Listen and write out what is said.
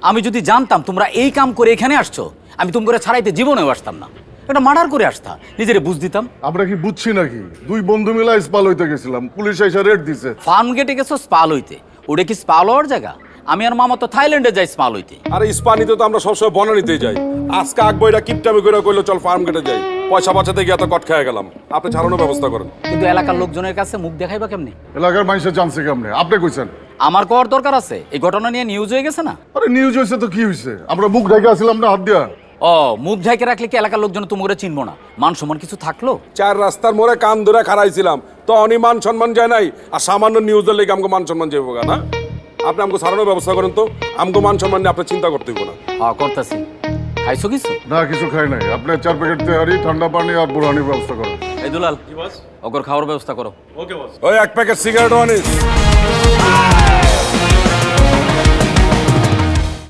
আমি যদি জানতাম তোমরা এই কাম করে এখানে আসছো, আমি তোমরা ছাড়াইতে জীবনেও আসতাম না। এটা মার্ডার করে আসতা, নিজেরে বুঝ দিতাম। আমরা কি বুঝছি নাকি? দুই বন্ধু মিলা স্পাল হইতে গেছিলাম, পুলিশ এসে রেড দিছে। ফার্ম গেটে গেছো স্পাল হইতে, ওটা কি স্পাল হওয়ার জায়গা? আমি আর মামা তো থাইল্যান্ডে যাই স্পাল হইতে। আরে ইস্পানিতে তো আমরা সবসময় বনানিতেই যাই। আজকে আকবইরা কিপটামি করে কইলো চল ফার্ম গেটে যাই, পয়সা বাঁচাতে গিয়ে এত কট খেয়ে গেলাম। আপনি ছাড়ানোর ব্যবস্থা করেন। কিন্তু এলাকার লোকজনের কাছে মুখ দেখাইবা কেমনি? এলাকার মানুষের জানছে কেমনে? আপনি কইছেন। আমার কর দরকার আছে, এই ঘটনা নিয়ে নিউজ হয়ে গেছে না? আরে নিউজ হয়েছে তো কি হয়েছে? আমরা মুখ ঢেকে আসছিলাম না হাত দিয়া। ও, মুখ ঢেকে রাখলে কি এলাকার লোকজন তোমরা চিনবো না? মান সম্মান কিছু থাকলো? চার রাস্তার মোড়ে কান ধরে খাড়াইছিলাম, তো অনিমান সম্মান যায় নাই। আর সামান্য নিউজের লেগে আমাকে মান সম্মান যাবো না? আপনি আমাকে ছাড়ানোর ব্যবস্থা করেন তো, আমাকে মান সম্মান নিয়ে আপনার চিন্তা করতে হইব না। হ্যাঁ, করতেছি। খাইছো কিছু? না, কিছু খাই নাই। আপনি 4 প্যাকেট তেহারি, ঠান্ডা পানি আর বুড়ানির ব্যবস্থা করেন। এই দুলাল, ওগর খাওয়ার ব্যবস্থা করো। ওই 1 প্যাকেট সিগারেটও আনিস।